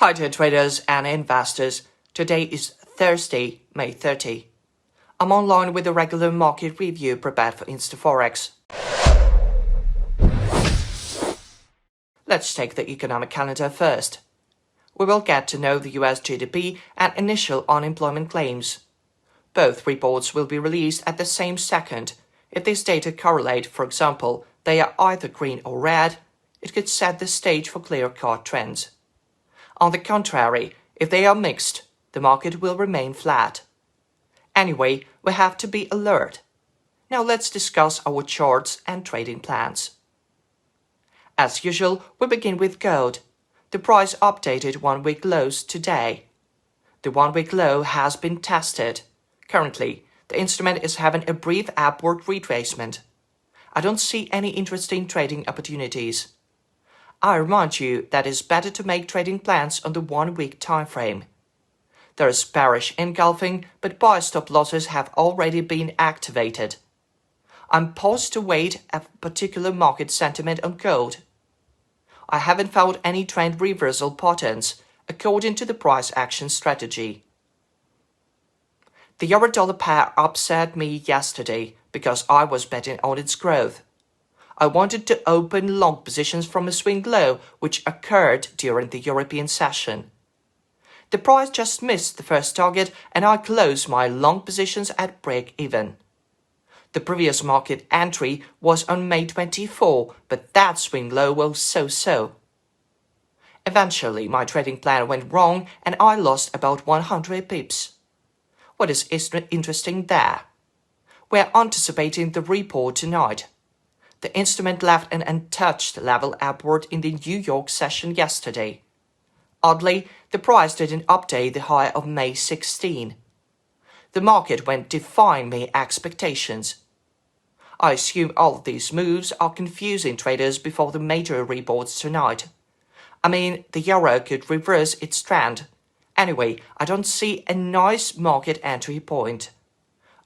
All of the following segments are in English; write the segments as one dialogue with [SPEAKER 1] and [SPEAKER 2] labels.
[SPEAKER 1] Hi dear traders and investors, today is Thursday, May 30. I'm online with a regular market review prepared for InstaForex. Let's take the economic calendar first. We will get to know the US GDP and initial unemployment claims. Both reports will be released at the same second. If these data correlate, for example, they are either green or red, it could set the stage for clear-cut trends. On the contrary, if they are mixed, the market will remain flat. Anyway, we have to be alert. Now let's discuss our charts and trading plans. As usual, we begin with gold. The price updated one-week lows today. The one-week low has been tested. Currently, the instrument is having a brief upward retracement. I don't see any interesting trading opportunities. I remind you that it's better to make trading plans on the one-week time frame. There is bearish engulfing, but buy stop losses have already been activated. I'm paused to wait a particular market sentiment on gold. I haven't found any trend reversal patterns, according to the price action strategy. The euro-dollar pair upset me yesterday because I was betting on its growth. I wanted to open long positions from a swing low which occurred during the European session. The price just missed the first target and I closed my long positions at break-even. The previous market entry was on May 24, but that swing low was so-so. Eventually, my trading plan went wrong and I lost about 100 pips. What is interesting there? We're anticipating the report tonight. The instrument left an untouched level upward in the New York session yesterday. Oddly, the price didn't update the high of May 16. The market went defying my expectations. I assume all of these moves are confusing traders before the major reports tonight. I mean, the euro could reverse its trend. Anyway, I don't see a nice market entry point.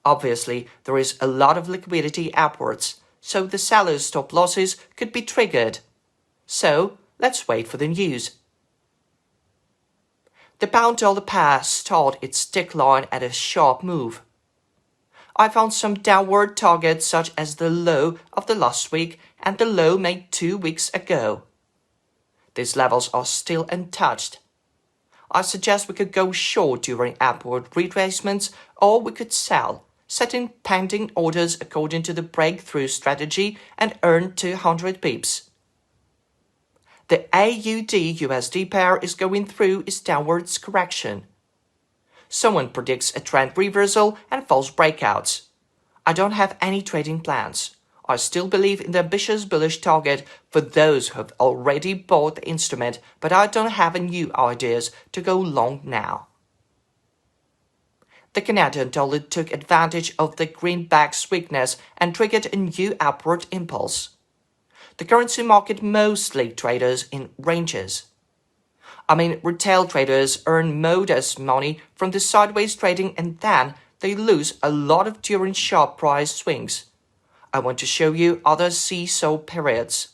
[SPEAKER 1] Obviously, there is a lot of liquidity upwards, so the seller's stop losses could be triggered. So, let's wait for the news. The pound-dollar pair started its decline at a sharp move. I found some downward targets such as the low of the last week and the low made 2 weeks ago. These levels are still untouched. I suggest we could go short during upward retracements or we could sell, setting pending orders according to the breakthrough strategy and earn 200 pips. The AUD USD pair is going through its downwards correction. Someone predicts a trend reversal and false breakouts. I don't have any trading plans. I still believe in the ambitious bullish target for those who have already bought the instrument, but I don't have any new ideas to go long now. The Canadian dollar took advantage of the greenback's weakness and triggered a new upward impulse. The currency market mostly traders in ranges. Retail traders earn modest money from the sideways trading and then they lose a lot during sharp price swings. I want to show you other seesaw periods.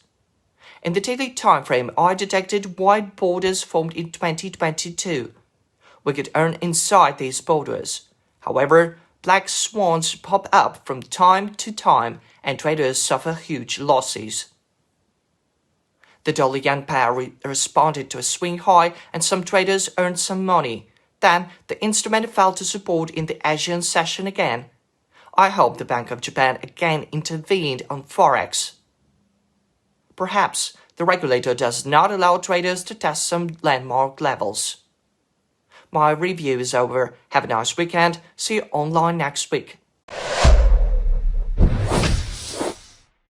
[SPEAKER 1] In the daily time frame, I detected wide borders formed in 2022. We could earn inside these borders. However, black swans pop up from time to time and traders suffer huge losses. The dollar-yen pair responded to a swing high and some traders earned some money. Then, the instrument fell to support in the Asian session again. I hope the Bank of Japan again intervened on Forex. Perhaps the regulator does not allow traders to test some landmark levels. My review is over. Have a nice weekend. See you online next week.